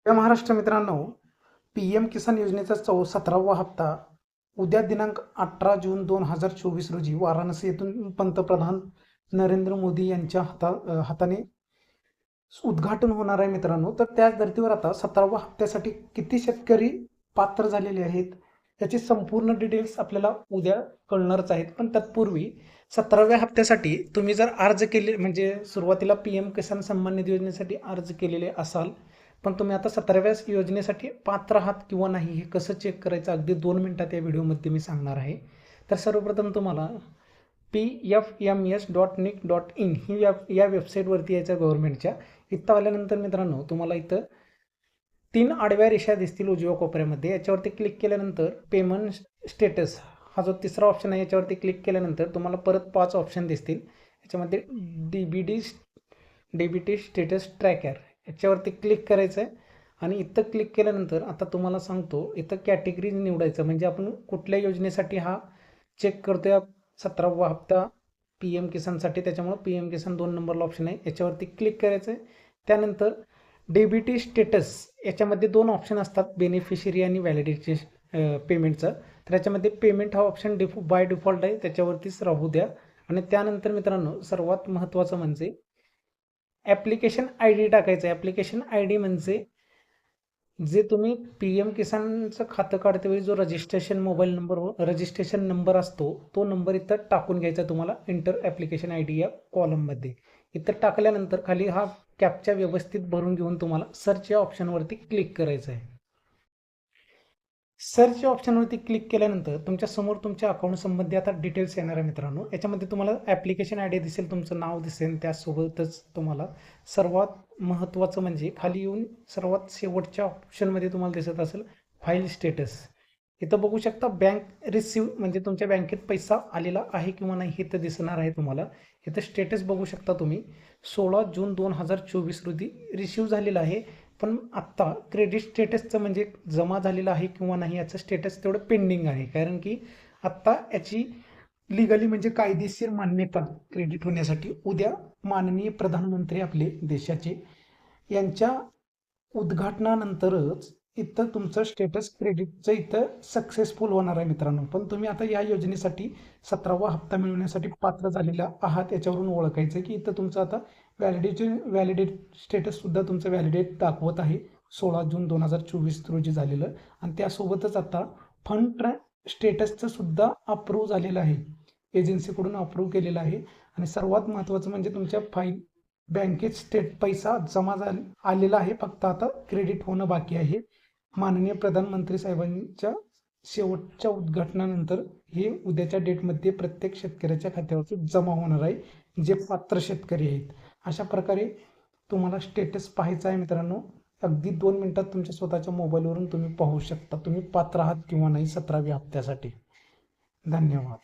या महाराष्ट्र मित्रांनो, P M किसान योजनेचा 17वा हप्ता उद्या दिनांक 18 जून 2024 रोजी वाराणसी येथून पंतप्रधान नरेंद्र मोदी यांच्या हाताने उद्घाटन होणार आहे मित्रांनो. तर त्याच धर्तीवर आता 17व्या हप्त्यासाठी किती शेतकरी पात्र झालेले आहेत याची संपूर्ण डिटेल्स आपल्याला उद्या कळणारच आहेत. पण तत्पूर्वी 17व्या हप्त्यासाठी तुम्ही जर अर्ज केले, म्हणजे सुरुवातीला पी एम किसान सन्मान निधी योजनेसाठी अर्ज केलेले असाल, पण तुम्ही आता 17व्या योजनेसाठी पात्र आहात किंवा नाही हे कसं चेक करायचं अगदी 2 मिनिटात या व्हिडिओमध्ये मी सांगणार आहे. तर सर्वप्रथम तुम्हाला PFMS.nic.in ही या वेबसाईटवरती यायचं गव्हर्नमेंटच्या. इथं आल्यानंतर मित्रांनो तुम्हाला इथं 3 आडव्या रेषा दिसतील उजव्या कोपऱ्यामध्ये. याच्यावरती क्लिक केल्यानंतर पेमेंट स्टेटस हा जो तिसरा ऑप्शन आहे याच्यावरती क्लिक केल्यानंतर तुम्हाला परत 5 ऑप्शन दिसतील. याच्यामध्ये डीबीटी स्टेटस ट्रॅकर याच्यावरती क्लिक करायचं आहे आणि इथं क्लिक केल्यानंतर आता तुम्हाला सांगतो इथं कॅटेगरी निवडायचं, म्हणजे आपण कुठल्या योजनेसाठी हा चेक करतोय 17वा हप्ता पी एम किसानसाठी. त्याच्यामुळे पी एम किसान 2 नंबरला ऑप्शन आहे, याच्यावरती क्लिक करायचं आहे. त्यानंतर डीबीटी स्टेटस याच्यामध्ये 2 ऑप्शन असतात, बेनिफिशरी आणि व्हॅलिडिटी पेमेंटचं. तर याच्यामध्ये पेमेंट हा ऑप्शन बाय डिफॉल्ट आहे, त्याच्यावरतीच राहू द्या. आणि त्यानंतर मित्रांनो सर्वात महत्त्वाचं म्हणजे ॲप्लिकेशन आय डी टाकायचं आहे. ॲप्लिकेशन आय डी म्हणजे जे तुम्ही पी एम किसानचं खातं काढतेवेळी जो मोबाईल नंबर रजिस्ट्रेशन नंबर असतो तो नंबर इथं टाकून घ्यायचा तुम्हाला इंटर ॲप्लिकेशन आय डी या कॉलममध्ये. इथं टाकल्यानंतर खाली हा कॅप्चा व्यवस्थित भरून घेऊन तुम्हाला सर्च या ऑप्शनवरती क्लिक करायचं आहे. सर्च ऑप्शनवरती क्लिक केल्यानंतर तुमच्या समोर तुमच्या अकाउंट संबंधी आता डिटेल्स येणार आहे मित्रांनो. याच्यामध्ये तुम्हाला ॲप्लिकेशन आय डी दिसेल, तुमचं नाव दिसेल, त्यासोबतच तुम्हाला सर्वात महत्त्वाचं म्हणजे खाली येऊन सर्वात शेवटच्या ऑप्शनमध्ये तुम्हाला दिसत असेल फाईल स्टेटस. इथं बघू शकता बँक रिसिव्ह, म्हणजे तुमच्या बँकेत पैसा आलेला आहे किंवा नाही हे इथं दिसणार आहे तुम्हाला. इथं स्टेटस बघू शकता तुम्ही 16 जून 2024 रोजी रिसिव्ह झालेला आहे. पण आत्ता क्रेडिट स्टेटसचं म्हणजे जमा झालेलं आहे किंवा नाही याचं स्टेटस तेवढं पेंडिंग आहे, कारण की आत्ता याची लिगली म्हणजे कायदेशीर मान्यता क्रेडिट होण्यासाठी उद्या माननीय प्रधानमंत्री आपले देशाचे यांच्या उद्घाटनानंतरच इथं तुमचं स्टेटस क्रेडिटचं इथं सक्सेसफुल होणार आहे मित्रांनो. पण तुम्ही आता या योजनेसाठी 17वा हप्ता मिळवण्यासाठी पात्र झालेला आहात याच्यावरून ओळखायचं की इथं तुमचं आता व्हॅलिडेट स्टेटससुद्धा तुमचं व्हॅलिडेट दाखवत आहे 16 जून 2024 रोजी झालेलं. आणि त्यासोबतच आता फंड स्टेटसचं सुद्धा अप्रूव्ह झालेलं आहे, एजन्सीकडून अप्रूव्ह केलेलं आहे. आणि सर्वात महत्त्वाचं म्हणजे तुमच्या बँकेत पैसा जमा आलेला आहे, फक्त आता क्रेडिट होणं बाकी आहे. माननीय प्रधानमंत्री साहेबांच्या शेवटच्या उद्घाटनानंतर हे उद्याच्या डेटमध्ये प्रत्येक शेतकऱ्याच्या खात्यावरती जमा होणार आहे जे पात्र शेतकरी आहेत. अशा प्रकारे तुम्हाला स्टेटस पाहायचं आहे मित्रांनो. अगदी 2 मिनिटात तुमच्या स्वतःच्या मोबाईलवरून तुम्ही पाहू शकता तुम्ही पात्र आहात किंवा नाही 17व्या हप्त्यासाठी. धन्यवाद.